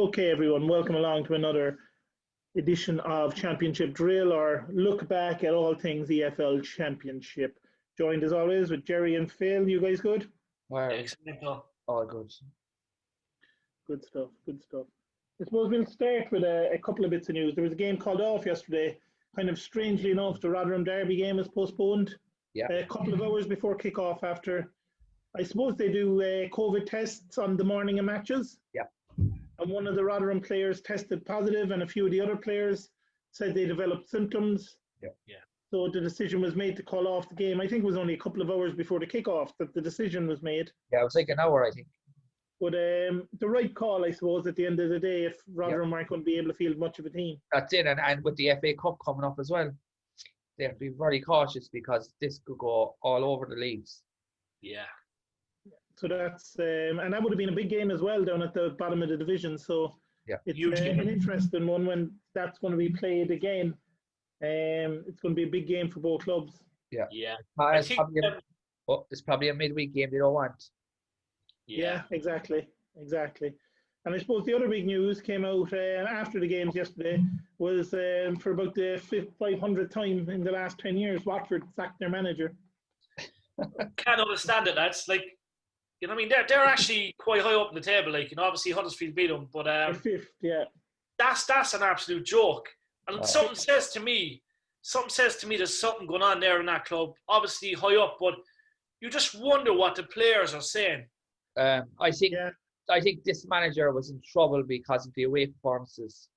Okay, everyone, welcome along to another edition of Championship Drill, or look back at all things EFL Championship. Joined as always with Jerry and Phil. You guys good? Excellent. All good. Good stuff, good stuff. I suppose we'll start with a couple of bits of news. There was a game called off yesterday. Kind of strangely enough, the Rotherham Derby game was postponed a couple of hours before kick-off after, I suppose they do COVID tests on the morning of matches. Yeah. And one of the Rotherham players tested positive, and a few of the other players said they developed symptoms. Yeah. So the decision was made to call off the game. I think it was only a couple of hours before the kickoff that the decision was made. Yeah, it was like an hour, I think. But the right call, I suppose, at the end of the day, if Rotherham aren't going to be able to field much of a team. That's it, and with the FA Cup coming up as well, they have to be very cautious because this could go all over the leagues. Yeah. So that's and that would have been a big game as well down at the bottom of the division. So it's an interesting one when that's going to be played again. It's going to be a big game for both clubs. Yeah. It's probably a midweek game they don't want. Yeah, exactly. And I suppose the other big news came out after the games yesterday was for about the 500th time in the last 10 years, Watford sacked their manager. Can't understand it, lads. Like, you know what I mean? They're actually quite high up in the table. Like, you know, obviously Huddersfield beat them, but they're fifth, yeah. That's an absolute joke. And something says to me there's something going on there in that club. Obviously high up, but you just wonder what the players are saying. I think this manager was in trouble because of the away performances.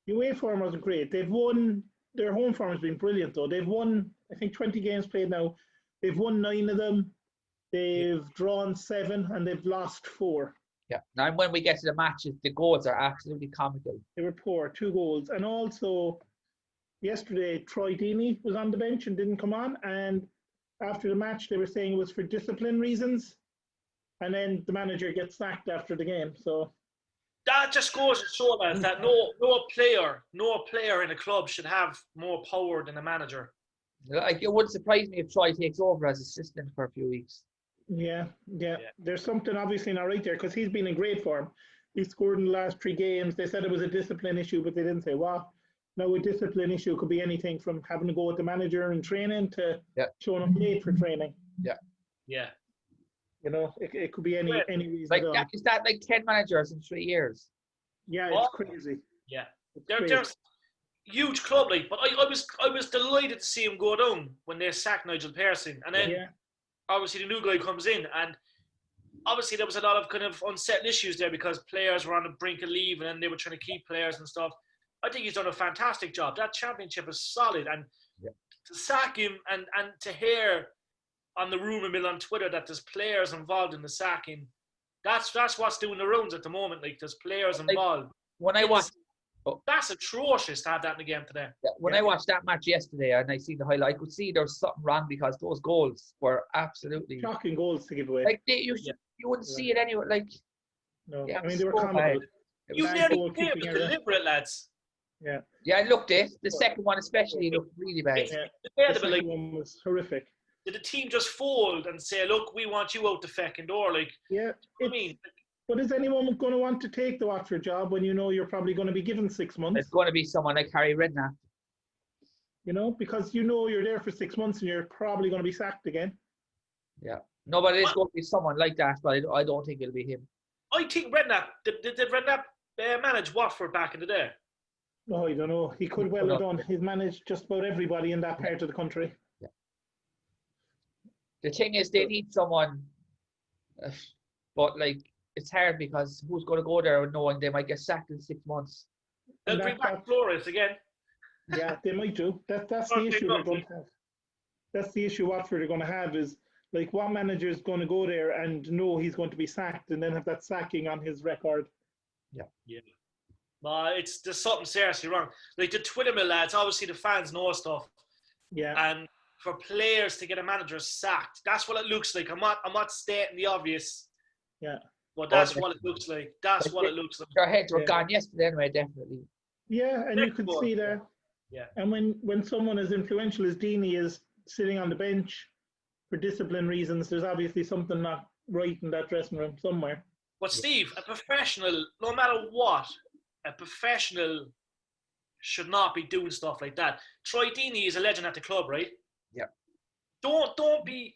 The away form wasn't great. They've won. Their home form has been brilliant, though. They've won, I think, 20 games played now. They've won 9 of them. They've drawn 7 and they've lost 4. Yeah. Now, when we get to the matches, the goals are absolutely comical. They were poor, 2 goals. And also, yesterday, Troy Deeney was on the bench and didn't come on. And after the match, they were saying it was for discipline reasons. And then the manager gets sacked after the game. So that just goes to show that no player in a club should have more power than a manager. Like, it wouldn't surprise me if Troy takes over as assistant for a few weeks. Yeah. There's something obviously not right there because he's been in great form. He scored in the last 3 games. They said it was a discipline issue, but they didn't say what. Now, a discipline issue could be anything from having to go with the manager in training to showing up late for training. Yeah. You know, it could be any reason. Like that, is that like 10 managers in 3 years? Yeah, it's crazy. Yeah, they're huge club, like. But I was delighted to see him go down when they sacked Nigel Pearson, and then obviously the new guy comes in, and obviously there was a lot of kind of unsettled issues there because players were on the brink of leave, and then they were trying to keep players and stuff. I think he's done a fantastic job. That championship is solid, and to sack him and to hear on the rumour mill on Twitter that there's players involved in the sacking. That's what's doing the rounds at the moment. Like, there's players involved. When I watched, that's atrocious to have that in the game today. When I watched that match yesterday and I see the highlight, I could see there was something wrong because those goals were absolutely shocking goals to give away. Like you wouldn't see it anywhere. Like, no, I mean they were comical. You nearly gave it deliberate, lads. Yeah, I looked it. The second one especially looked really bad. The second one was horrific. Did the team just fold and say, look, we want you out the fecking door? Like, but is anyone going to want to take the Watford job when you know you're probably going to be given 6 months? It's going to be someone like Harry Redknapp. You know, because you know you're there for 6 months and you're probably going to be sacked again. Yeah. No, but it is going to be someone like that, but I don't think it'll be him. I think Redknapp, did Redknapp manage Watford back in the day? No, I don't know. He could well have done. He's managed just about everybody in that part of the country. Yeah. The thing is, they need someone, but like, it's hard because who's going to go there knowing they might get sacked in 6 months? They'll bring back Flores again. Yeah, they might do. That's the issue they're going to have. That's the issue Watford are going to have is, like, what manager is going to go there and know he's going to be sacked and then have that sacking on his record? Yeah. There's something seriously wrong. Like, the Twitter mill lads, obviously the fans know stuff. Yeah. And for players to get a manager sacked, that's what it looks like. I'm not stating the obvious. Yeah. But that's what it looks like. That's what it looks like. Their heads were gone yesterday anyway, definitely. Yeah, and you could see that. Yeah. And when someone as influential as Deeney is sitting on the bench for discipline reasons, there's obviously something not right in that dressing room somewhere. But Steve, a professional, no matter what, a professional should not be doing stuff like that. Troy Deeney is a legend at the club, right? Yeah. Don't be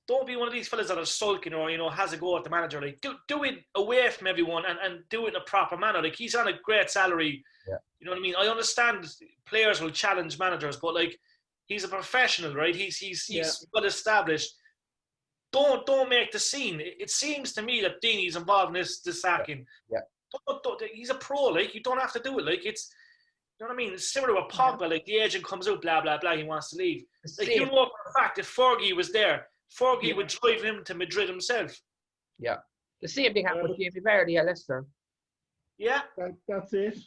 one of these fellas that are sulking or, has a go at the manager. Like, do it away from everyone and do it in a proper manner. Like, he's on a great salary. Yeah. You know what I mean? I understand players will challenge managers, but like, he's a professional, right? He's well established. Don't make the scene. It seems to me that Deeney's involved in this sacking. Yeah. He's a pro. Like, you don't have to do it. Like, it's, you know what I mean? It's similar to a Pogba. Like, the agent comes out, blah blah blah. He wants to leave. Like, you know for a fact, if Fergie was there, Fergie would drive him to Madrid himself. Yeah. The same thing happened with Jamie Vardy at Leicester. Yeah. That's it.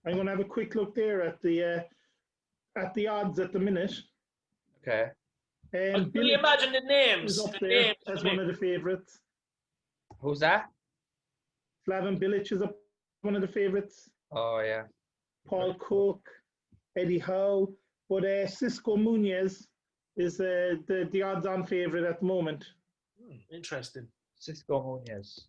I'm going to have a quick look there at the odds at the minute. Okay. Can you imagine the names? Is up there as one of the favourites. Who's that? Slaven Bilic is up one of the favourites. Oh, yeah. Paul Cook, Eddie Howe. But Cisco Munoz is the odds-on favourite at the moment. Interesting. Cisco Munoz.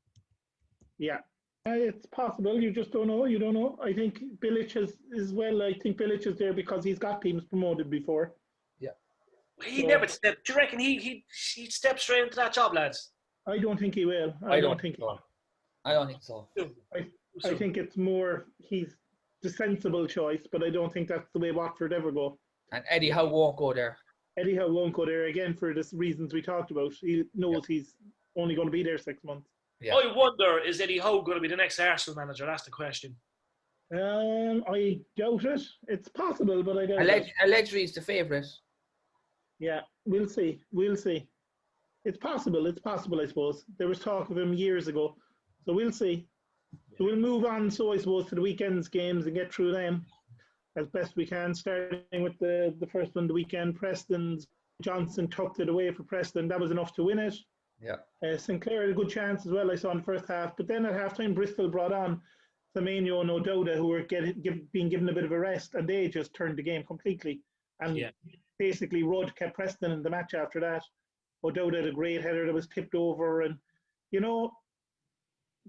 Yeah. It's possible. You just don't know. You don't know. I think Bilic is well. I think Bilic is there because he's got teams promoted before. Yeah. He never stepped. Do you reckon he stepped straight into that job, lads? I don't think he will. I don't think so. I don't think so. I think it's more he's the sensible choice, but I don't think that's the way Watford ever go. And Eddie Howe won't go there. Eddie Howe won't go there again for the reasons we talked about. He knows he's only going to be there 6 months. Yeah. I wonder, is Eddie Howe going to be the next Arsenal manager? That's the question. I doubt it. It's possible, but I doubt it. Allegedly, he's the favourite. Yeah, we'll see. We'll see. It's possible. It's possible, I suppose. There was talk of him years ago. So we'll see. So we'll move on, so I suppose, to the weekend's games and get through them as best we can, starting with the first one, the weekend. Preston's Johnson tucked it away for Preston. That was enough to win it. Yeah. Sinclair had a good chance as well, I saw in the first half. But then at halftime, Bristol brought on Semenyo and O'Dowda, who were being given a bit of a rest, and they just turned the game completely. And basically, Rudd kept Preston in the match after that. O'Dowda had a great header that was tipped over. And,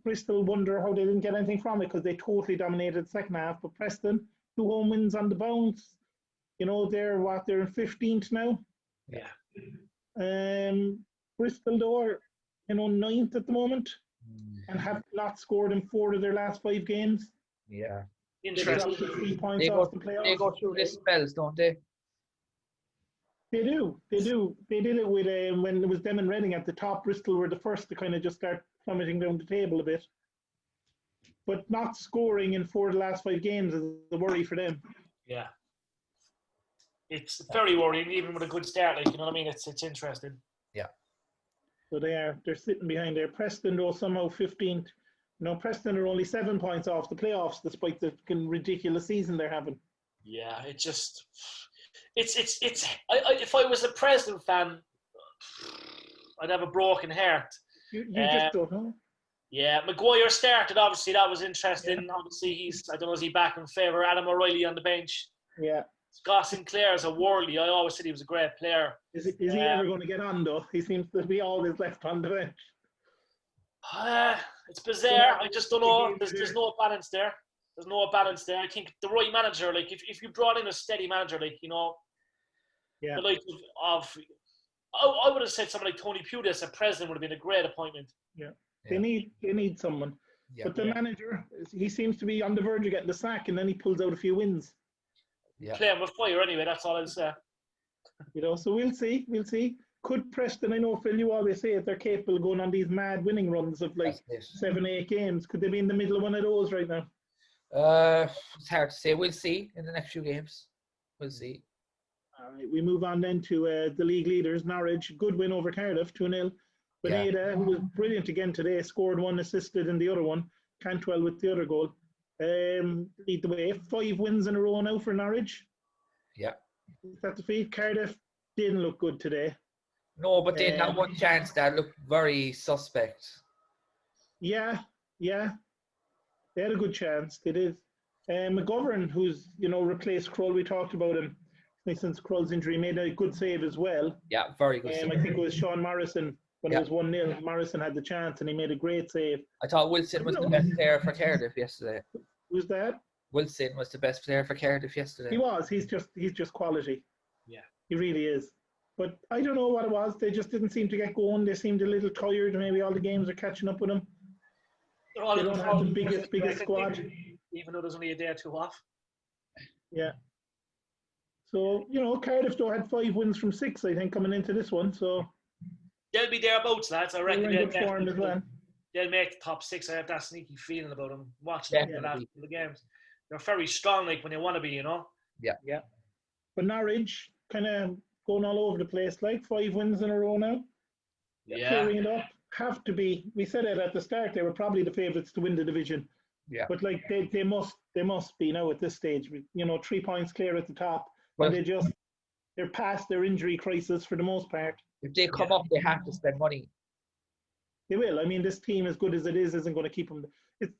Bristol wonder how they didn't get anything from it because they totally dominated the second half. But Preston, 2 home wins on the bounce. They're in 15th now. Yeah. Bristol, though, are 9th at the moment and have not scored in 4 of their last 5 games. Yeah. Interesting. 3 points off the playoffs. They go through this spells, don't they? They do. They did it with when it was them and Reading at the top. Bristol were the first to kind of just start plummeting down the table a bit. But not scoring in 4 of the last 5 games is a worry for them. Yeah. It's very worrying, even with a good start. Like, you know what I mean? It's interesting. Yeah. So they're sitting behind there. Preston, though, somehow 15th. Preston are only 7 points off the playoffs, despite the ridiculous season they're having. Yeah, it just... It's if I was a Preston fan, I'd have a broken heart. You just don't know. Yeah, Maguire started, obviously, that was interesting. Yeah. Obviously, I don't know, is he back in favour? Adam O'Reilly on the bench. Yeah. Scott Sinclair is a worldly. I always said he was a great player. Is he ever going to get on, though? He seems to be always left on the bench. It's bizarre. I just don't know. There's no balance there. There's no balance there. I think the right manager, like, if you brought in a steady manager, like, the likes of I would have said someone like Tony Pulis at Preston would have been a great appointment. Yeah. They need someone. Yeah. But the manager, he seems to be on the verge of getting the sack, and then he pulls out a few wins. Yeah. Playing with fire anyway, that's all I'll say. So we'll see. Could Preston, I know, Phil, you always say it, they're capable of going on these mad winning runs of like 7-8 games. Could they be in the middle of one of those right now? It's hard to say. We'll see in the next few games. We'll see. All right, we move on then to the league leaders, Norwich. Good win over Cardiff, 2-0. Bunedia, who was brilliant again today, scored 1, assisted in the other one. Cantwell with the other goal. Lead the way. 5 wins in a row now for Norwich. Yeah. Is that the feat? Cardiff didn't look good today. No, but they had that one chance that looked very suspect. Yeah. They had a good chance. They did. McGovern, who's, replaced Krul, we talked about him since Krul's injury, made a good save as well. Yeah, very good save. I think it was Sean Morrison when it was 1-0. Morrison had the chance and he made a great save. I thought Wilson was the best player for Cardiff yesterday. Who's that? Wilson was the best player for Cardiff yesterday. He was. He's just quality. Yeah. He really is. But I don't know what it was. They just didn't seem to get going. They seemed a little tired. Maybe all the games are catching up with them. They don't have the biggest squad. Even though there's only a day or two off. Yeah. So, Cardiff though had 5 wins from 6, I think, coming into this one. So they'll be thereabouts, lads. I reckon they're in good form as well. They'll make the top 6. I have that sneaky feeling about them. Watching the last couple of games. They're very strong, like when they want to be, Yeah. But Norwich kind of going all over the place, like 5 wins in a row now. Yeah. Clearing it up. Have to be. We said it at the start. They were probably the favourites to win the division. Yeah. But like they must be now at this stage. 3 points clear at the top. Well, and they're past their injury crisis for the most part. If they come up, they have to spend money. They will. I mean, this team, as good as it is, isn't going to keep them.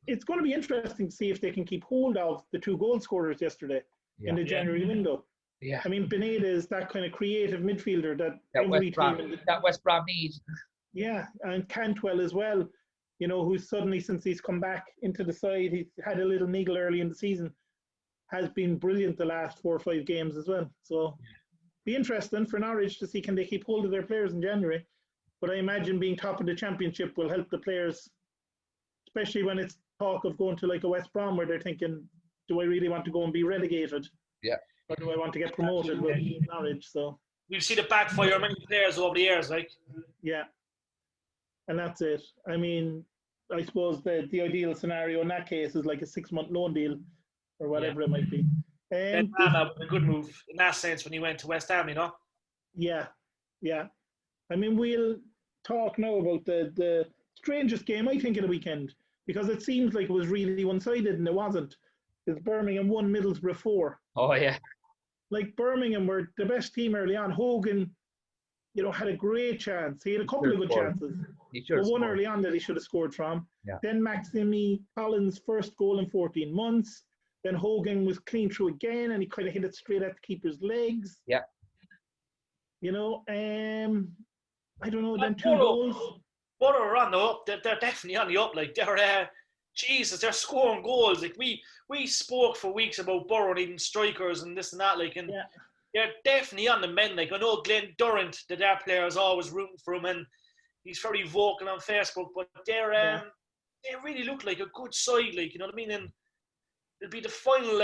It's going to be interesting to see if they can keep hold of the 2 goal scorers yesterday in the January window. Yeah. I mean, Bunedia is that kind of creative midfielder that every team that West Brom needs. Yeah, and Cantwell as well. Who's suddenly, since he's come back into the side, he's had a little niggle early in the season, has been brilliant the last 4 or 5 games as well. So, be interesting for Norwich to see can they keep hold of their players in January. But I imagine being top of the championship will help the players, especially when it's talk of going to like a West Brom where they're thinking, do I really want to go and be relegated? Yeah. Or do I want to get promoted with Norwich? So we've seen it backfire many players over the years, like. Yeah. And that's it. I mean, I suppose the ideal scenario in that case is like a 6-month loan deal or whatever it might be. A good move in that sense when he went to West Ham, Yeah. I mean, we'll talk now about the strangest game, I think, of the weekend, because it seems like it was really one-sided and it wasn't. It's Birmingham 1, Middlesbrough 4. Oh, yeah. Like, Birmingham were the best team early on. Hogan, had a great chance. He had a couple of good chances. But one early on that he should have scored from. Yeah. Then Maxime Collins' first goal in 14 months. Then Hogan was clean through again and he kind of hit it straight at the keeper's legs. Yeah. I don't know, then 2 goals. Borough are on the up. They're definitely on the up. Like, they're they're scoring goals. Like, we spoke for weeks about Borough needing strikers and this and that. Like, and they're definitely on the mend. Like, I know Glenn Durrant, their player, is always rooting for him, and he's very vocal on Facebook. But they really look like a good side. Like, you know what I mean? And it'll be the final,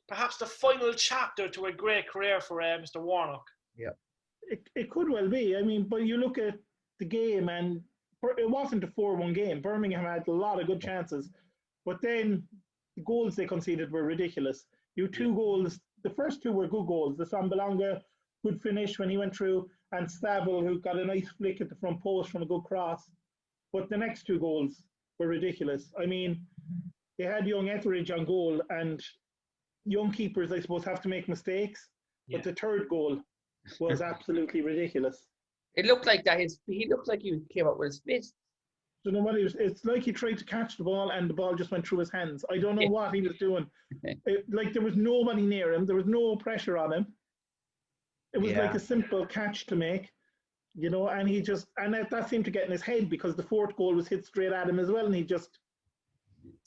perhaps the final chapter to a great career for Mr. Warnock. Yeah. It could well be. I mean, but you look at the game, and it wasn't a 4-1 game. Birmingham had a lot of good chances, but then the goals they conceded were ridiculous. You 2 goals. The first 2 were good goals. The Sambalanga, good finish when he went through, and Stavel, who got a nice flick at the front post from a good cross. But the next 2 goals were ridiculous. I mean, they had young Etheridge on goal, and young keepers, I suppose, have to make mistakes. Yeah. But the 3rd goal was absolutely ridiculous. It looked like that. He looked like he came up with his fist. I don't know what it's like he tried to catch the ball and the ball just went through his hands. I don't know what he was doing. There was nobody near him. There was no pressure on him. It was like a simple catch to make, and he just, and that seemed to get in his head because the 4th goal was hit straight at him as well, and he just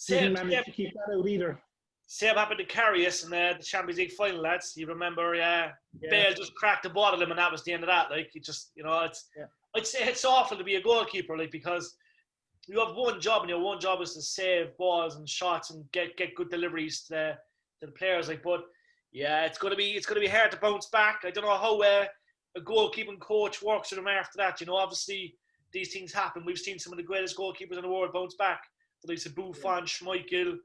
didn't manage to keep that out either. Same happened to Karius in the Champions League final, lads. You remember, Bale just cracked the ball at him, and that was the end of that. Like, it just, I'd say it's awful to be a goalkeeper, like, because you have one job, and your one job is to save balls and shots and get good deliveries to the players. Like, but it's gonna be hard to bounce back. I don't know how a goalkeeping coach works with them after that. Obviously these things happen. We've seen some of the greatest goalkeepers in the world bounce back. The likes of Buffon, Schmeichel.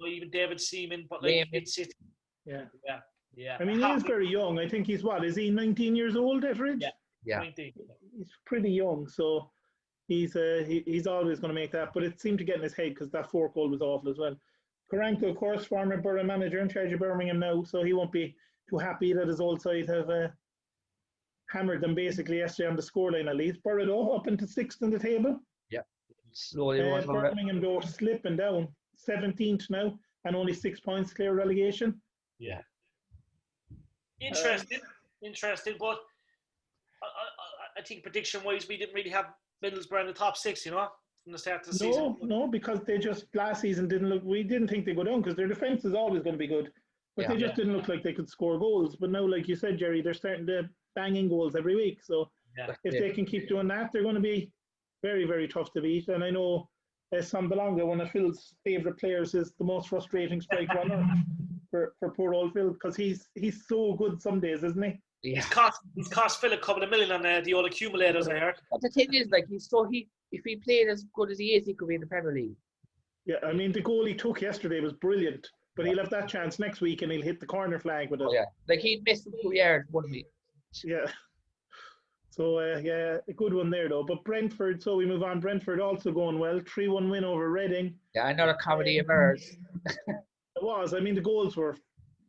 Even David Seaman, but like it's yeah. I mean, he is very young. I think he's is he 19 years old, Etheridge? Yeah. 19. He's pretty young, so he's always going to make that. But it seemed to get in his head because that 4th goal was awful as well. Karanka, of course, former Borough manager in charge of Birmingham now, so he won't be too happy that his old side have hammered them basically yesterday on the scoreline at least. Borough though up into 6th in the table. Yeah, slowly. Birmingham though slipping down. 17th now and only 6 points clear relegation. Yeah. Interesting, but I think prediction-wise we didn't really have Middlesbrough in the top 6, from the start of the season? No, because they just last season didn't look. We didn't think they'd go down because their defense is always going to be good, but they just didn't look like they could score goals. But now, like you said, Jerry, they're starting to bang in goals every week. So if they can keep doing that, they're going to be very, very tough to beat. And I know Sam DeLonga, one of Phil's favourite players, is the most frustrating striker on earth for poor old Phil, because he's so good some days, isn't he? Yeah. He's cost Phil a couple of million on the old accumulators, I heard. But the thing is, like, if he played as good as he is, he could be in the Premier League. Yeah, I mean, the goal he took yesterday was brilliant, but he'll have that chance next week and he'll hit the corner flag with it. Oh, yeah, like he'd missed 2 yards 1 week. Yeah. So, a good one there, though. But Brentford, so we move on. Brentford also going well. 3-1 win over Reading. Yeah, another comedy of errors. It was. I mean, the goals were...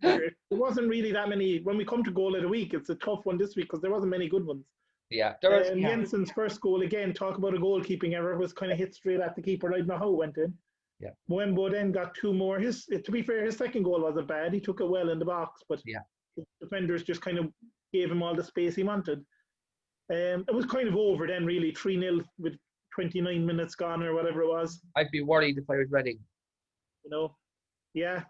There wasn't really that many. When we come to goal of the week, it's a tough one this week because there wasn't many good ones. Yeah. There was, Jensen's first goal, again, talk about a goalkeeping error, was kind of hit straight at the keeper. I don't know how it went in. Yeah. Mwembo then got 2 more. To be fair, his second goal wasn't bad. He took it well in the box, but the defenders just kind of gave him all the space he wanted. It was kind of over then, really, 3-0 with 29 minutes gone or whatever it was. I'd be worried if I was Reading. You know,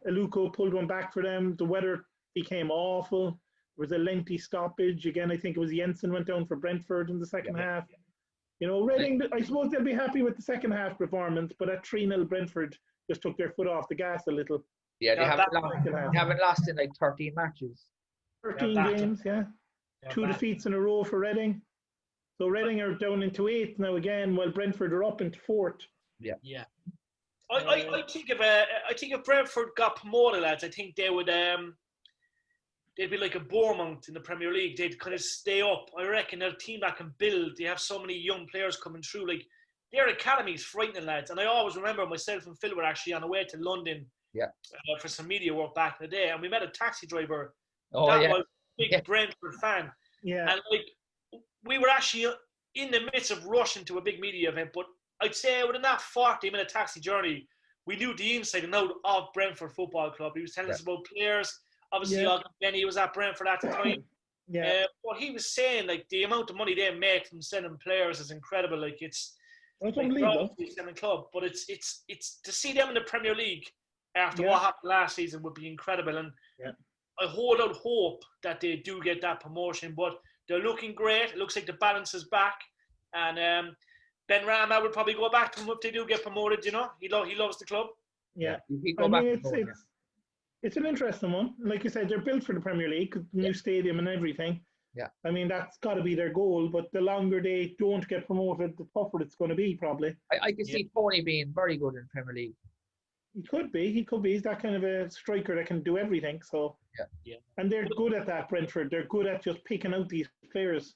Aluko pulled one back for them. The weather became awful. There was a lengthy stoppage. Again, I think it was Jensen went down for Brentford in the second half. You know, Reading, I suppose they'll be happy with the second half performance, but at 3-0, Brentford just took their foot off the gas a little. Yeah, they haven't lost in like 13 matches. 13 games, 2 defeats in a row for Reading. So Reading are down into 8th now again, while Brentford are up into 4th. Yeah. I think if Brentford got promoted, lads, I think they would they'd be like a Bournemouth in the Premier League. They'd kind of stay up. I reckon they're a team that can build. They have so many young players coming through. Like, their academy is frightening, lads. And I always remember myself and Phil were actually on the way to London for some media work back in the day, and we met a taxi driver was a big Brentford fan. Yeah. And like, we were actually in the midst of rushing to a big media event, but I'd say within that 40-minute taxi journey, we knew the inside and out of Brentford Football Club. He was telling us about players. Obviously, Benny was at Brentford at the time. What he was saying, like, the amount of money they make from sending players is incredible. Like, it's unbelievable. Like, club, but it's to see them in the Premier League after what happened last season would be incredible. And I hold out hope that they do get that promotion. But they're looking great. It looks like the balance is back, and Ben Rama would probably go back to them if they do get promoted. You know, he loves the club. Yeah, it's an interesting one. Like you said, they're built for the Premier League, new stadium and everything. Yeah, I mean, that's got to be their goal. But the longer they don't get promoted, the tougher it's going to be, probably. I can see Tony being very good in the Premier League. He could be. He's that kind of a striker that can do everything. So and they're good at that. Brentford. They're good at just picking out these players.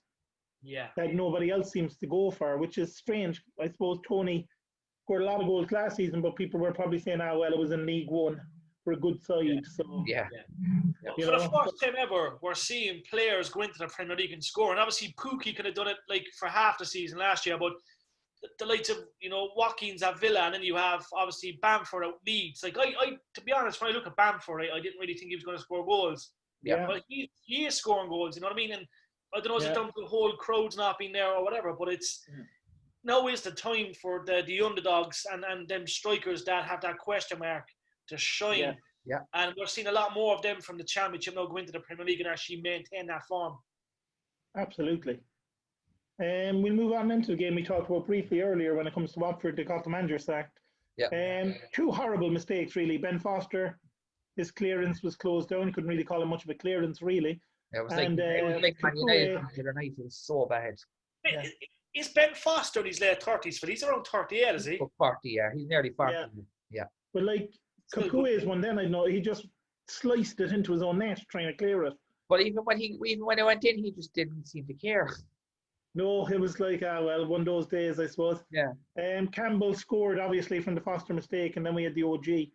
That nobody else seems to go for, which is strange. I suppose Tony scored a lot of goals last season, but people were probably saying, well, it was in League One for a good side. So for the first time ever, we're seeing players go into the Premier League and score. And obviously, Pookie could have done it like for half the season last year, but the likes of, you know, Watkins at Villa, and then you have obviously Bamford at Leeds. Like, I to be honest, when I look at Bamford, I didn't really think he was going to score goals. But he is scoring goals. You know what I mean? And I don't know if it's down to the whole crowds not being there or whatever, but it's now is the time for the underdogs and them strikers that have that question mark to shine. And we're seeing a lot more of them from the Championship now go into the Premier League and actually maintain that form. Absolutely. We'll move on into the game we talked about briefly earlier when it comes to Watford. They got the manager sacked. 2 horrible mistakes, really. Ben Foster, his clearance was closed down. Couldn't really call it much of a clearance, really. It was like Man United the other night. It was so bad. Is Ben Foster in his late 30s? He's around 38, is he? 40, He's nearly 40. But like, Kakue's one then, I know, he just sliced it into his own net trying to clear it. But even when it went in, he just didn't seem to care. No, it was like, one of those days, I suppose. Campbell scored, obviously, from the Foster mistake, and then we had the OG.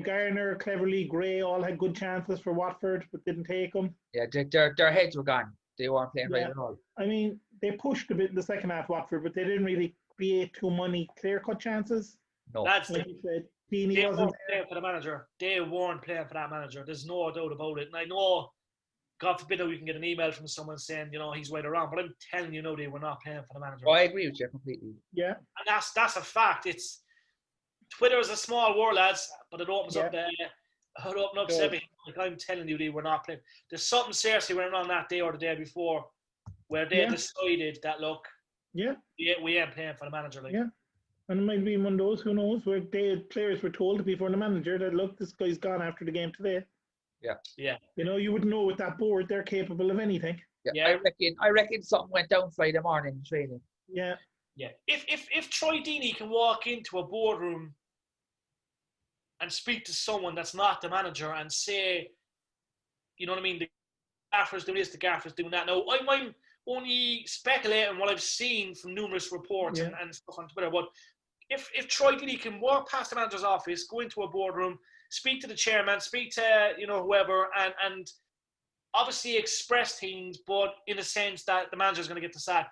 Garner, Cleverly, Gray all had good chances for Watford, but didn't take them. Their heads were gone. They weren't playing right at all. I mean, they pushed a bit in the second half, Watford, but they didn't really create too many clear-cut chances. No. Like you said, they weren't playing for the manager. They weren't playing for that manager. There's no doubt about it. And I know God forbid we can get an email from someone saying, he's right or wrong. But I'm telling you, they were not playing for the manager. Oh, I agree with you completely. Yeah. And that's a fact. Twitter is a small world, lads, but it opens up everything. Like I'm telling you, they were not playing. There's something seriously went on that day or the day before where they decided that, look, we ain't playing for the manager. Like. Yeah. And it might be one of those, who knows, where players were told before the manager that, look, this guy's gone after the game today. Yeah. Yeah. You wouldn't know with that board, they're capable of anything. Yeah. I reckon something went down Friday morning in training. Yeah. Yeah. If Troy Deeney can walk into a boardroom and speak to someone that's not the manager and say, you know what I mean, the gaffer's doing this, the gaffer's doing that. Now, I'm only speculating what I've seen from numerous reports and stuff on Twitter, but if Troy Deeney can walk past the manager's office, go into a boardroom, speak to the chairman, speak to whoever, and obviously express things, but in a sense that the manager's going to get the sack,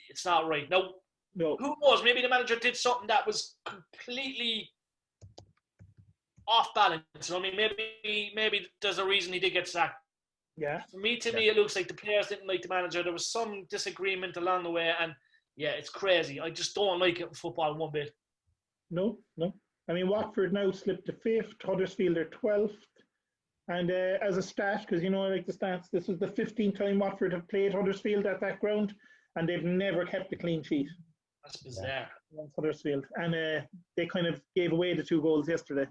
it's not right. Now, who knows? Maybe the manager did something that was completely off balance. I mean, maybe there's a reason he did get sacked. Yeah. For me, it looks like the players didn't like the manager. There was some disagreement along the way, and it's crazy. I just don't like it in football one bit. No. I mean, Watford now slipped to 5th, Huddersfield are 12th. And as a stat, because I like the stats, this was the 15th time Watford have played Huddersfield at that ground, and they've never kept a clean sheet. That's bizarre. Huddersfield. And they kind of gave away the 2 goals yesterday.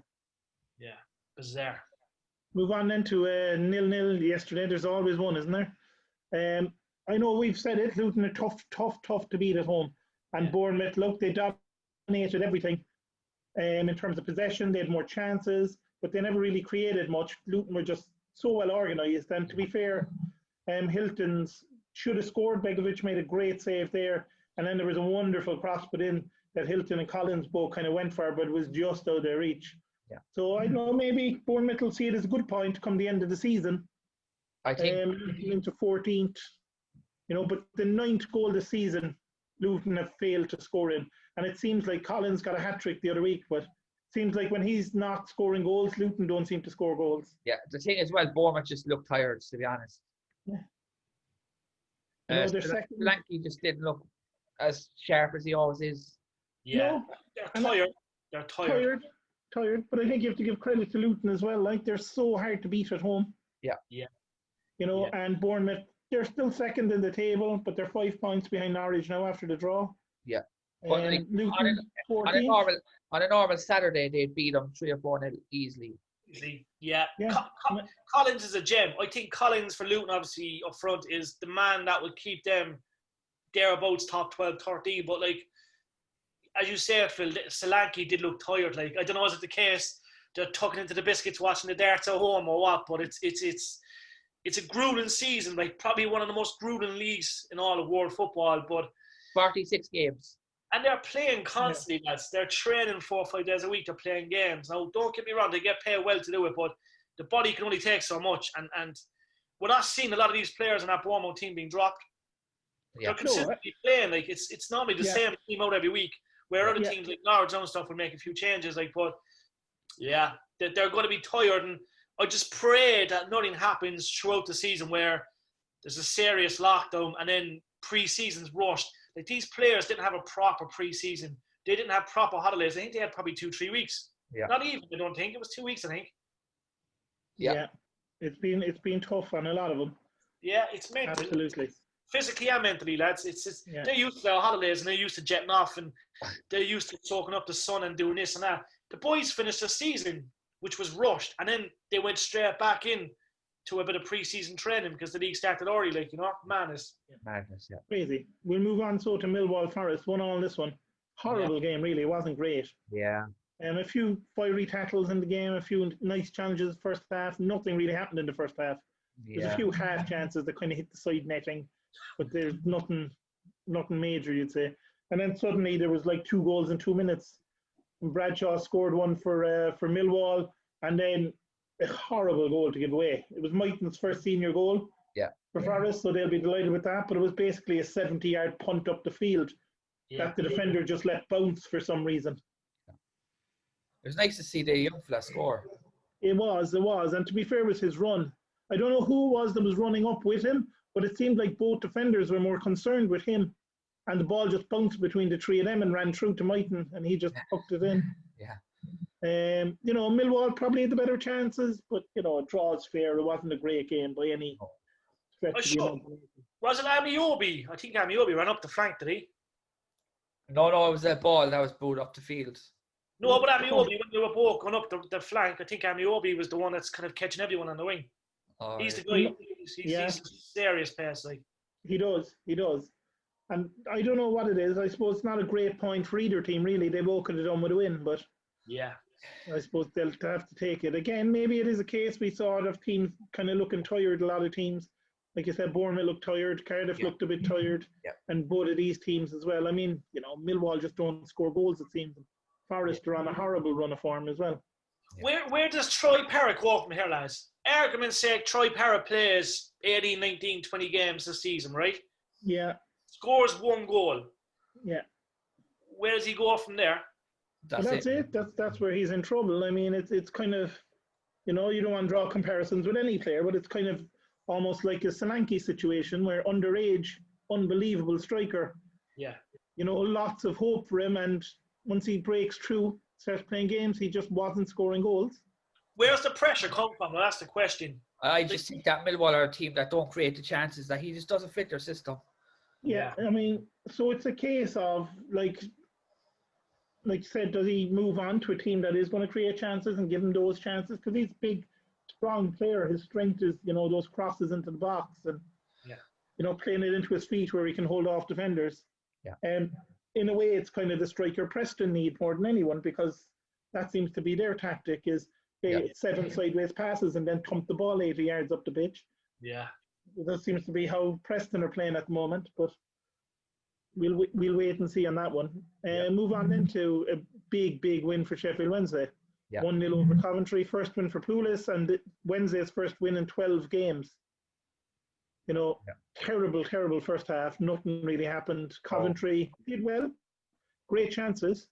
Yeah, bizarre. Move on then to 0-0 yesterday. There's always one, isn't there? I know we've said it, Luton are tough to beat at home. And Bournemouth, look, they dominated everything. In terms of possession, they had more chances, but they never really created much. Luton were just so well organised. And to be fair, Hilton's should have scored. Begovic made a great save there. And then there was a wonderful cross put in that Hilton and Collins both kind of went for, but it was just out of their reach. Yeah. So I don't know, maybe Bournemouth will see it as a good point come the end of the season. I think into 14th, but the 9th goal this season, Luton have failed to score in. And it seems like Collins got a hat-trick the other week, but it seems like when he's not scoring goals, Luton don't seem to score goals. Yeah, the thing is, Bournemouth just looked tired, to be honest. Yeah. Solanke just didn't look as sharp as he always is. Yeah, they're tired. They're tired, but I think you have to give credit to Luton as well. Like, they're so hard to beat at home. Yeah. And Bournemouth, they're still second in the table, but they're 5 points behind Norwich now after the draw. Yeah. But Luton, on a normal Saturday, they'd beat them 3 or 4-0 easily. Yeah. Collins is a gem. I think Collins for Luton, obviously, up front, is the man that would keep them thereabouts top 12, 13. But, as you said, Phil, Solanke did look tired. I don't know, is it the case they're tucking into the biscuits watching the darts at home or what? But it's a grueling season, probably one of the most grueling leagues in all of world football. But 46 games. And they're playing constantly, lads. They're training 4 or 5 days a week. They're playing games. Now, don't get me wrong, they get paid well to do it, but the body can only take so much. And we're not seeing a lot of these players in that Bournemouth team being dropped. Yeah. They're consistently playing. It's normally the same team out every week, where other teams like Norwich and stuff will make a few changes. But they're going to be tired. And I just pray that nothing happens throughout the season where there's a serious lockdown and then pre-season's rushed. These players didn't have a proper pre-season. They didn't have proper holidays. I think they had probably 2-3 weeks. Yeah. Not even, I don't think. It was 2 weeks, I think. Yeah. It's been tough on a lot of them. Yeah, it's mental. Absolutely. Physically and mentally, lads. They're used to their holidays and they're used to jetting off and they're used to soaking up the sun and doing this and that. The boys finished the season, which was rushed, and then they went straight back in to a bit of pre-season training because the league started already, madness. Madness, yeah. Crazy. We'll move on to Millwall Forest. 1-1 on this one. Horrible game, really. It wasn't great. Yeah. A few fiery tackles in the game, a few nice challenges first half. Nothing really happened in the first half. Yeah. There's a few half chances that kind of hit the side netting, but there's nothing major, you'd say. And then suddenly there was 2 goals in 2 minutes. And Bradshaw scored one for Millwall, and then a horrible goal to give away. It was Mighton's first senior goal for Forest, so they'll be delighted with that. But it was basically a 70-yard punt up the field that the defender just let bounce for some reason. It was nice to see the young fella score. It was. And to be fair, it was his run. I don't know who it was that was running up with him, but it seemed like both defenders were more concerned with him, and the ball just bounced between the three of them and ran through to Mighton, and he just hooked it in. Yeah. Millwall probably had the better chances, but a draw is fair. It wasn't a great game by any stretch of the imagination. Was it Amiobi? I think Amiobi ran up the flank, did he? No, it was a ball that was bowled up the field. No, but Amiobi, when they were both going up the flank, I think Amiobi was the one that's kind of catching everyone on the wing. He's the guy. He's a serious pass, like. He does. And I don't know what it is. I suppose it's not a great point for either team, really. They both could have done with a win, but yeah, I suppose they'll have to take it. Again, maybe it is a case we saw of teams kind of looking tired, a lot of teams. Like you said, Bournemouth looked tired, Cardiff looked a bit tired, and both of these teams as well. I mean, Millwall just don't score goals, it seems. Forest are on a horrible run of form as well. Where does Troy Parrott go from here, lads? Argument's sake, Troy Parrott plays 18, 19, 20 games this season, right? Yeah. Scores 1 goal. Yeah. Where does he go from there? That's it. That's where he's in trouble. I mean, it's kind of, you don't want to draw comparisons with any player, but it's kind of almost like a Solanke situation where underage, unbelievable striker. Yeah. Lots of hope for him, and once he breaks through, starts playing games, he just wasn't scoring goals. Where's the pressure come from? Well, that's the question. I just think that Millwall are a team that don't create the chances, that he just doesn't fit their system. Yeah, I mean, so it's a case of, like you said, does he move on to a team that is going to create chances and give him those chances? Because he's a big, strong player. His strength is, those crosses into the box and, playing it into his feet where he can hold off defenders. Yeah. In a way, it's kind of the striker Preston need more than anyone, because that seems to be their tactic, is 7 sideways passes and then pump the ball 80 yards up the pitch. Yeah. That seems to be how Preston are playing at the moment, but we'll wait and see on that one. Move on then to a big win for Sheffield Wednesday. 1-0 over Coventry, first win for Pulis, and Wednesday's first win in 12 games. Terrible first half. Nothing really happened. Coventry did well. Great chances.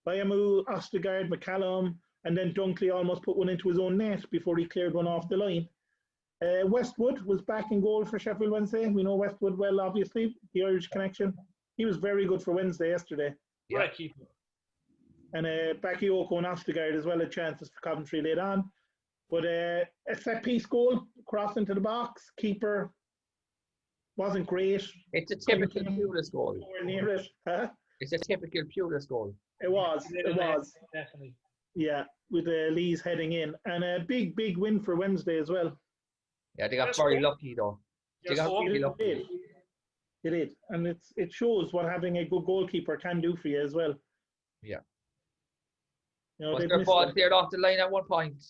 Bayamu, Ostergaard, McCallum, and then Dunkley almost put one into his own net before he cleared one off the line. Westwood was back in goal for Sheffield Wednesday. We know Westwood well, obviously, the Irish connection. He was very good for Wednesday yesterday. Right, keeper. And Bakayoko and Ostergaard as well had chances for Coventry later on. But a set-piece goal, cross into the box, keeper wasn't great. It's a typical Pulis goal. Nowhere near it. Huh? It's a typical Pulis goal. It was. Definitely. Yeah, with Lee's heading in. And a big win for Wednesday as well. Yeah, they got very lucky though. They got really lucky. It did. And it shows what having a good goalkeeper can do for you as well. Yeah. Was their ball cleared off the line at one point?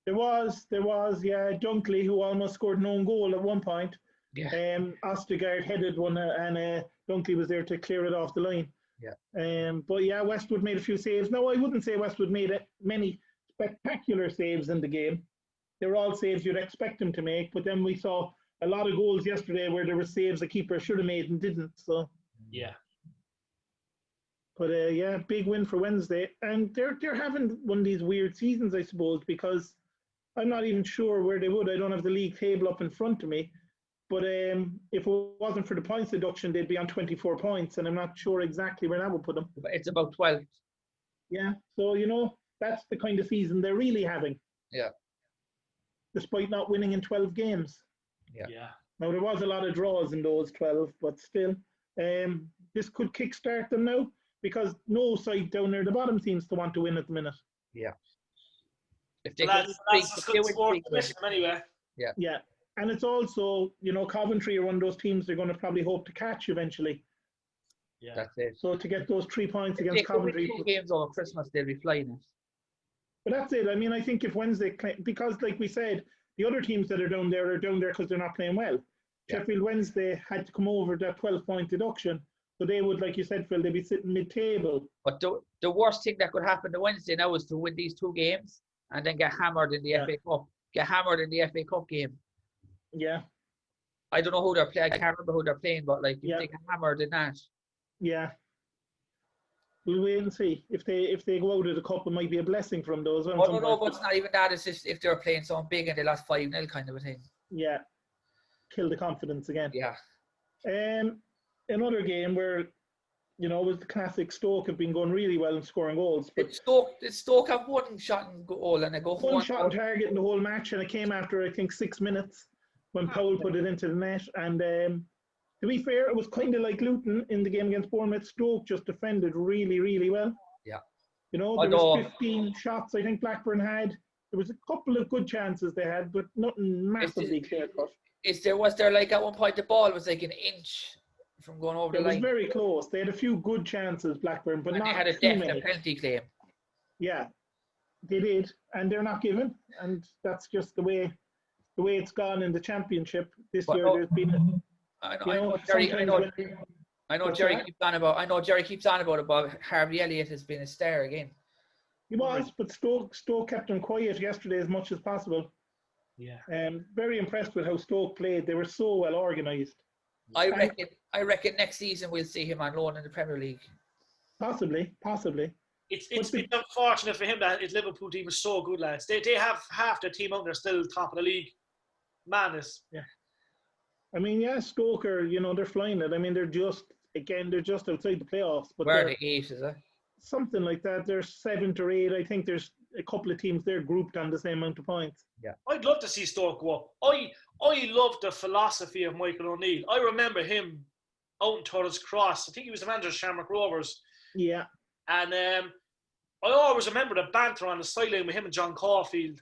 There was, Dunkley, who almost scored an own goal at one point. Yeah. Ostergaard headed one and Dunkley was there to clear it off the line. Yeah. But Westwood made a few saves. No, I wouldn't say Westwood made many spectacular saves in the game. They were all saves you'd expect them to make, but then we saw a lot of goals yesterday where there were saves the keeper should have made and didn't. So yeah. But big win for Wednesday, and they're having one of these weird seasons, I suppose, because I'm not even sure where they would. I don't have the league table up in front of me, but if it wasn't for the points deduction, they'd be on 24 points, and I'm not sure exactly where that would put them. It's about 12. Yeah, so that's the kind of season they're really having. Yeah. Despite not winning in 12 games. Yeah. Now there was a lot of draws in those 12, but still, this could kickstart them now, because no side down near the bottom seems to want to win at the minute. Yeah. If they that's a good sport anyway. Yeah. Yeah. And it's also, Coventry are one of those teams they're going to probably hope to catch eventually. Yeah. That's it. So to get those 3 points against Coventry. 2 games over Christmas, they'll be flying it. But that's it. I mean, I think if Wednesday, because like we said, the other teams that are down there because they're not playing well. Yeah. Sheffield Wednesday had to come over that 12-point deduction. So they would, like you said, Phil, they'd be sitting mid-table. But the worst thing that could happen to Wednesday now is to win these 2 games and then get hammered in the FA Cup. Get hammered in the FA Cup game. Yeah. I don't know who they're playing. I can't remember who they're playing, but if they get hammered in that. Yeah. We'll wait and see. If they go out of the cup, it might be a blessing from those. Oh, no, but it's not even that. It's just if they're playing something big and they lost 5-0 kind of a thing. Yeah. Kill the confidence again. Yeah. Another game where, was the classic Stoke have been going really well in scoring goals. But Stoke have one shot on goal and they go one shot on target in the whole match, and it came after, I think, 6 minutes when Powell put it into the net. And to be fair, it was kind of like Luton in the game against Bournemouth. Stoke just defended really, really well. Yeah. There was 15 shots I think Blackburn had. There was a couple of good chances they had, but nothing massively clear-cut. Was there like at one point the ball was like an inch from going over the line? It was very close. They had a few good chances, Blackburn, but not they had a definite penalty claim. Yeah, they did, and they're not given, and that's just the way it's gone in the Championship this year. There's been, I know Jerry keeps on about Harvey Elliott has been a star again. He was, but Stoke kept him quiet yesterday as much as possible. Yeah. Very impressed with how Stoke played. They were so well organised. I reckon next season we'll see him on loan in the Premier League. Possibly. It's been unfortunate for him that his Liverpool team is so good, lads. They have half their team out there still top of the league. Madness. Yeah. I mean, Stoke are, they're flying it. I mean, they're just outside the playoffs. But where are they, 8, is it? Something like that. They're 7th or 8. I think there's a couple of teams there grouped on the same amount of points. Yeah. I'd love to see Stoke go up. I love the philosophy of Michael O'Neill. I remember him out in Torres Cross. I think he was the manager of Shamrock Rovers. Yeah. And I always remember the banter on the sideline with him and John Caulfield.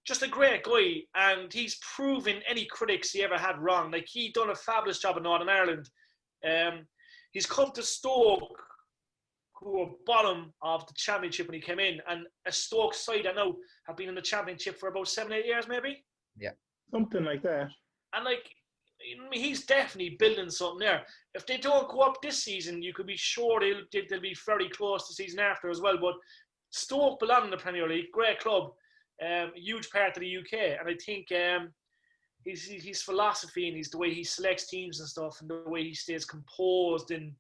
Just a great guy, and he's proven any critics he ever had wrong. Like, he done a fabulous job in Northern Ireland. He's come to Stoke, who were bottom of the Championship when he came in, and a Stoke side I know have been in the Championship for about 7-8 years, maybe. Yeah, something like that. And he's definitely building something there. If they don't go up this season, you could be sure they'll be very close the season after as well. But Stoke belong in the Premier League, great club. Huge part of the UK, and I think his philosophy and the way he selects teams and stuff, and the way he stays composed, and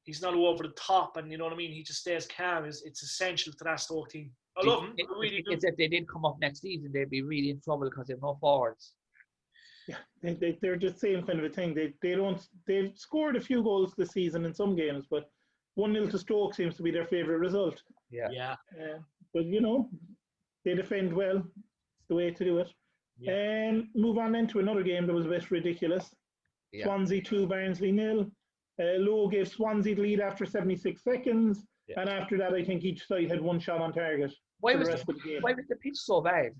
he's not over the top, and you know what I mean. He just stays calm. It's essential to that Stoke team. I love him. I really do. If they did come up next season, they'd be really in trouble because they have no forwards. Yeah, they're the same kind of a thing. They've scored a few goals this season in some games, but 1-0 to Stoke seems to be their favourite result. Yeah. But they defend well. It's the way to do it. And move on then to another game that was a bit ridiculous. Yeah. Swansea 2, Barnsley 0. Lowe gave Swansea the lead after 76 seconds. Yeah. And after that, I think each side had one shot on target. Why was the pitch so bad?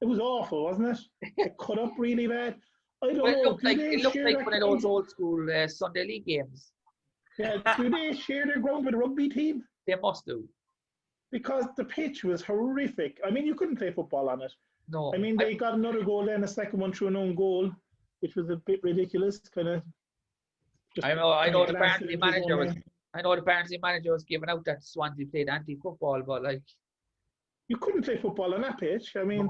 It was awful, wasn't it? It cut up really bad. I don't know. It looked like one of those old school Sunday league games. Yeah, do they share their ground with a rugby team? They must do. Because the pitch was horrific. I mean, you couldn't play football on it. No. I mean, they got another goal then, a second one through an own goal, which was a bit ridiculous. I know the Barnsley manager was giving out that Swansea played anti-football, but you couldn't play football on that pitch. I mean,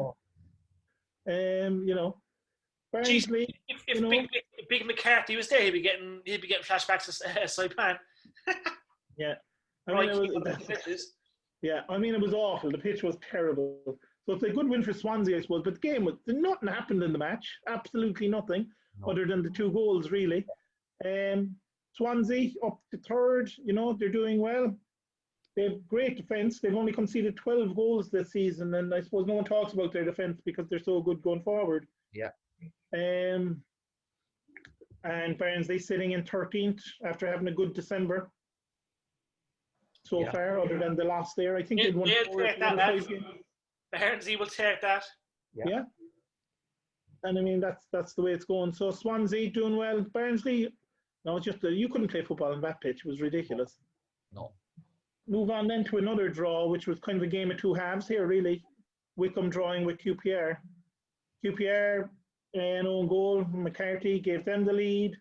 Barnsley. If Big McCarthy was there, he'd be getting flashbacks to Saipan. Yeah. I mean, it was awful. The pitch was terrible. So it's a good win for Swansea, I suppose. But the game nothing happened in the match. Absolutely nothing, other than the 2 goals, really. Swansea up to 3rd. They're doing well. They have great defence. They've only conceded 12 goals this season, and I suppose no one talks about their defence because they're so good going forward. Yeah. And Barnsley sitting in 13th after having a good December so far, other than the loss there. I think they've won 4 games. Barnsley will take that. Yeah. And I mean, that's the way it's going. So Swansea doing well. Barnsley, no, it's just you couldn't play football on that pitch. It was ridiculous. No. Move on then to another draw, which was kind of a game of 2 halves here, really. Wickham drawing with QPR. QPR, an own goal. McCarthy gave them the lead.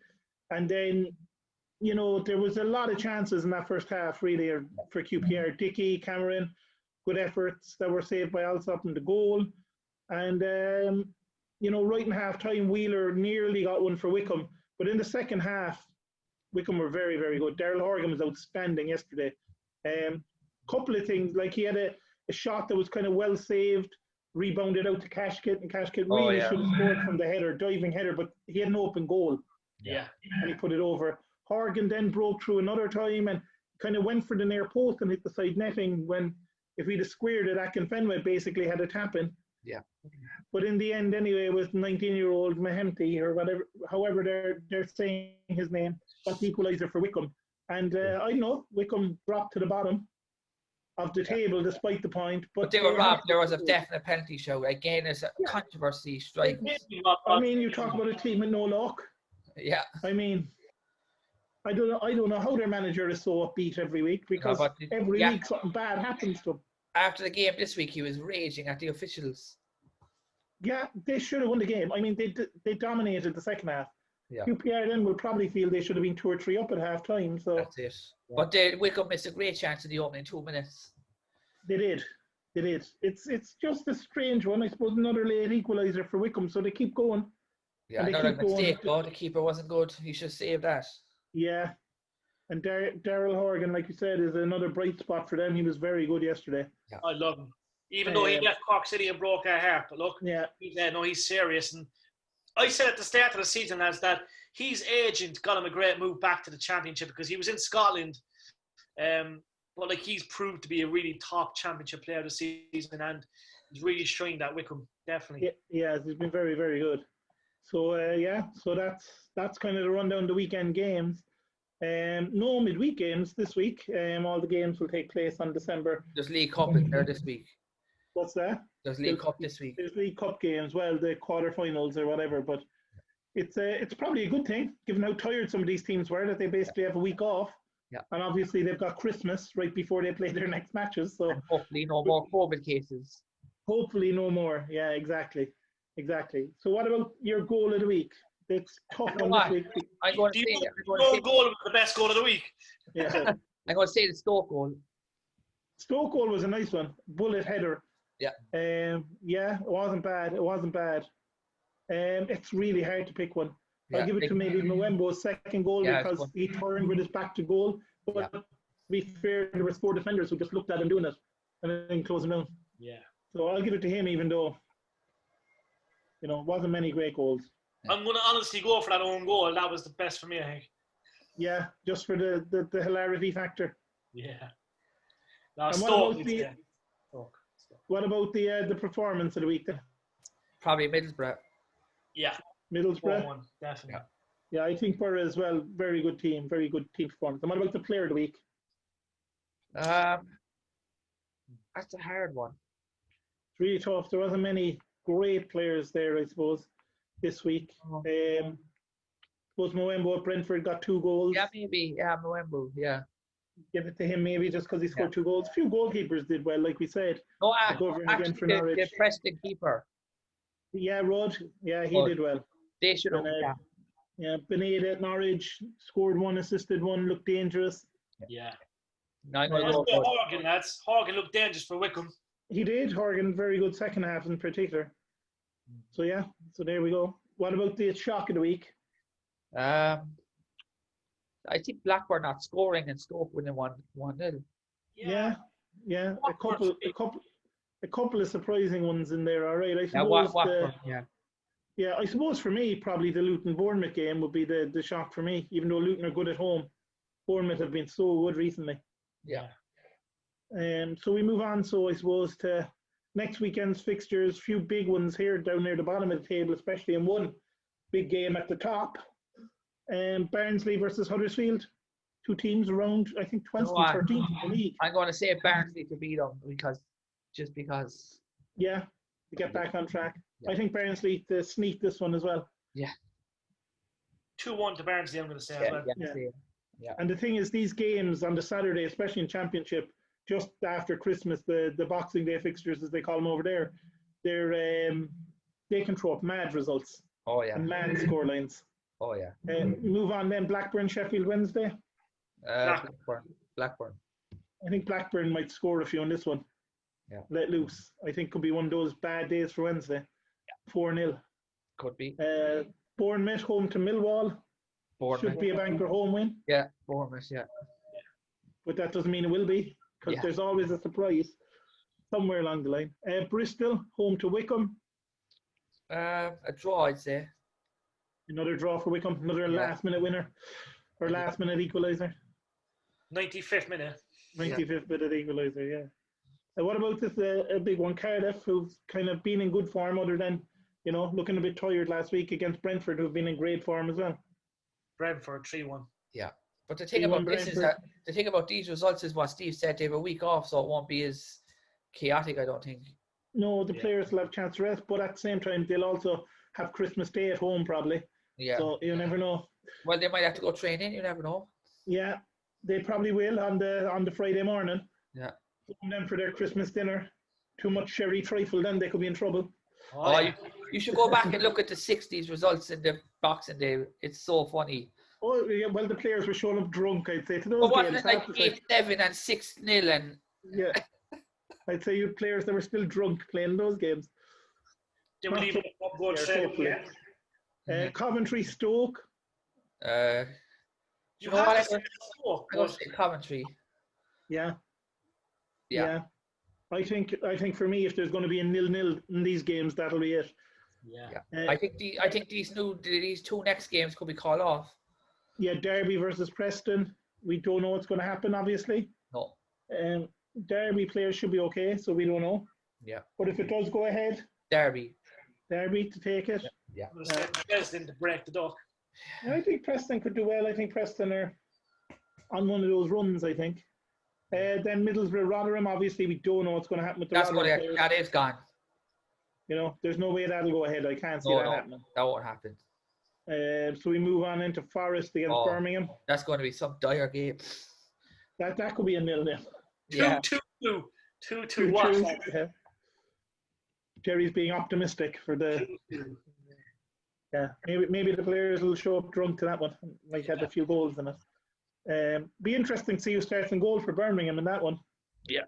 And then, there was a lot of chances in that first half, really, for QPR. Dickey, Cameron, good efforts that were saved by Alsop in the goal. And, right in half-time, Wheeler nearly got one for Wickham. But in the second half, Wycombe were very, very good. Daryl Horgan was outstanding yesterday. Couple of things, like he had a shot that was kind of well saved, rebounded out to Cashkit, and Cashkit really should have scored from the header, diving header, but he had an open goal. Yeah. And he put it over. Horgan then broke through another time and kind of went for the near post and hit the side netting when, if he'd have squared it, Akinfenwa basically had a tap in. Yeah. But in the end, anyway, it was 19-year-old Mahemti, or whatever, however they're saying his name, got the equaliser for Wycombe. And I don't know, Wycombe dropped to the bottom of the table despite the point. But they were robbed. There was a definite penalty show. Again, it's a controversy strike. I mean, you talk about a team with no luck. Yeah. I mean, I don't know how their manager is so upbeat every week, because every week something bad happens to him. After the game this week, he was raging at the officials. Yeah, they should have won the game. I mean, they dominated the second half. Yeah. QPR then will probably feel they should have been 2 or 3 up at half time. So that's it. But Wycombe missed a great chance in the opening 2 minutes. They did. It's just a strange one. I suppose another late equaliser for Wycombe, so they keep going. Yeah, another mistake though. The keeper wasn't good. He should save that. Yeah. And Daryl Horgan, like you said, is another bright spot for them. He was very good yesterday. Yeah. I love him. Even though he left Cork City and broke our heart. But look, he's serious. And I said at the start of the season as that his agent got him a great move back to the Championship, because he was in Scotland. But like, he's proved to be a really top Championship player this season, and he's really shined at Wycombe, definitely. Yeah, he's been very, very good. So so that's kind of the rundown of the weekend games. No midweek games this week. All the games will take place on December. There's League Cup in there this week. What's that? There's League Cup this week. There's League Cup games, well, the quarterfinals or whatever. But it's probably a good thing, given how tired some of these teams were, that they basically have a week off. Yeah. And obviously they've got Christmas right before they play their next matches. So and hopefully no more COVID cases. Hopefully no more. Yeah, exactly. So what about your goal of the week? It's tough one this week. I'm going to say goal was the best goal of the week. Yeah. I'm going to say the Stoke goal. Stoke goal was a nice one. Bullet header. Yeah. It wasn't bad. It's really hard to pick one. I'll give it to maybe Mwembo's second goal, because he turned with his back to goal. But to be fair, there were 4 defenders who just looked at him doing it and then closed him down. Yeah. So I'll give it to him, even though, it wasn't many great goals. I'm going to honestly go for that own goal. That was the best for me, I think. Yeah, just for the hilarity factor. Yeah. What about the performance of the week then? Probably Middlesbrough. Yeah. Middlesbrough? Definitely. Yeah, I think Borough as well. Very good team performance. And what about the player of the week? That's a hard one. It's really tough. There wasn't many great players there, I suppose, this week. Suppose Mwembo at Brentford got 2 goals. Yeah, maybe. Yeah, Mwembo, yeah. Give it to him maybe just because he scored 2 goals. A few goalkeepers did well, like we said. No, actually, the Preston keeper. Yeah, Rod. Yeah, he did well. They should have. Yeah, Bunedia at Norwich scored 1, assisted 1, looked dangerous. Yeah. Horgan, lads. Horgan looked dangerous for Wycombe. He did. Horgan, very good second half in particular. So yeah, so there we go. What about the shock of the week? I think Blackburn not scoring and Stoke winning 1-0. Yeah. A couple of surprising ones in there. All right, I suppose. Yeah, I suppose for me, probably the Luton-Bournemouth game would be the shock for me. Even though Luton are good at home, Bournemouth have been so good recently. Yeah. So we move on. So I suppose to next weekend's fixtures. Few big ones here down near the bottom of the table, especially in one big game at the top. Barnsley versus Huddersfield. 2 teams around, I think, 12th and 13th in the league. I'm going to say Barnsley to beat them because. Yeah, to get back on track. Yeah. I think Barnsley to sneak this one as well. Yeah. 2-1 to Barnsley, I'm going to say as well. Yeah. And the thing is, these games on the Saturday, especially in Championship, just after Christmas, the Boxing Day fixtures, as they call them over there, they can throw up mad results. Oh, yeah. And mad scorelines. Oh, yeah. Move on then, Blackburn, Sheffield Wednesday. Blackburn. I think Blackburn might score a few on this one. Yeah. Let loose. I think could be one of those bad days for Wednesday. 4-0. Could be. Bournemouth home to Millwall. Should be a banker home win. Yeah, Bournemouth, yeah. But that doesn't mean it will be, because there's always a surprise somewhere along the line. Bristol, home to Wycombe. A draw, I'd say. Another draw for Wycombe, another last-minute winner, or last-minute equaliser. 95th minute. 95th minute equaliser, yeah. What about this a big one, Cardiff, who've kind of been in good form other than, looking a bit tired last week against Brentford, who've been in great form as well. Brentford 3-1. Yeah. But the thing about this is that the thing about these results is what Steve said, they have a week off, so it won't be as chaotic, I don't think. No, the players will have a chance to rest, but at the same time, they'll also have Christmas Day at home, probably. Yeah. So you never know. Well, they might have to go training, you never know. Yeah, they probably will on the Friday morning. Yeah. And then for their Christmas dinner, too much sherry trifle, then they could be in trouble. You should go back and look at the 60s results in the Boxing Day. It's so funny. Oh, yeah, well, the players were showing up drunk, I'd say, to those games. Like 8-7 and 6-0 and... Yeah. I'd say you had players that were still drunk playing those games. They were leaving up good hopefully. Coventry, Stoke. You know what? I don't say Coventry. Yeah. I think for me, if there's going to be a 0-0 in these games, that'll be it. Yeah. I think these two next games could be called off. Yeah, Derby versus Preston. We don't know what's going to happen, obviously. No. Derby players should be okay, so we don't know. Yeah. But if it does go ahead, Derby to take it. Yeah. Preston to break the duck. I think Preston could do well. I think Preston are on one of those runs, I think. Then Middlesbrough, Rotherham, obviously we don't know what's going to happen with the Rotherham players. That is gone. There's no way that'll go ahead. I can't see that happening. That won't happen. So we move on into Forest against Birmingham. That's going to be some dire game. That could be a 0-0. Yeah. 2-2 Watford. Yeah. Jerry's being optimistic for the... Yeah, maybe the players will show up drunk to that one. Might have a few goals in it. Be interesting to see who starts in goal for Birmingham in that one. Yeah.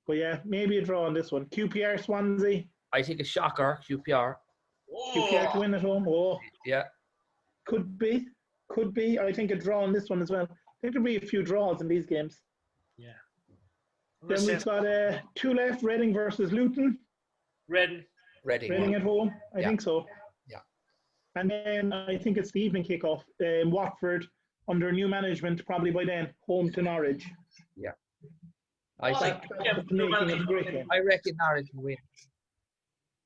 But yeah, maybe a draw on this one. QPR, Swansea. I think a shocker, QPR. QPR to win at home. Oh. Yeah. Could be. I think a draw on this one as well. I think there'll be a few draws in these games. Yeah. Then we've got two left, Reading versus Luton. Reading at home. I think so. Yeah. And then I think it's the evening kickoff. Watford under new management, probably by then, home to Norwich. Yeah. I reckon Norwich will win.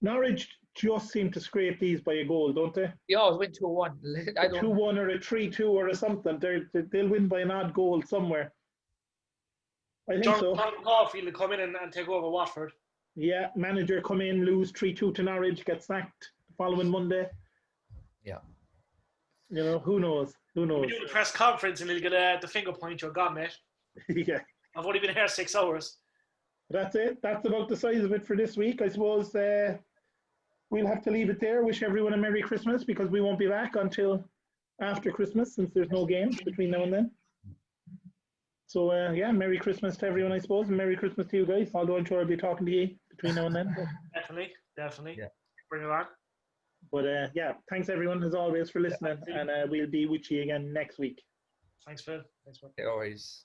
Norwich just seem to scrape these by a goal, don't they? They always win 2-1. 2-1 or a 3-2 or a something. They'll win by an odd goal somewhere. I think so. Caulfield will come in and take over Watford. Yeah, manager come in, lose 3-2 to Norwich, get sacked the following Monday. Yeah. Who knows? We do the press conference and he'll get the finger point, you're gone, mate. Yeah. I've only been here 6 hours. That's it. That's about the size of it for this week. I suppose we'll have to leave it there. Wish everyone a Merry Christmas because we won't be back until after Christmas since there's no games between now and then. So, Merry Christmas to everyone, I suppose, and Merry Christmas to you guys, although I'm sure I'll be talking to you between now and then. Definitely. Yeah. Bring it on. But, thanks everyone, as always, for listening, and we'll be with you again next week. Thanks, Phil. Always.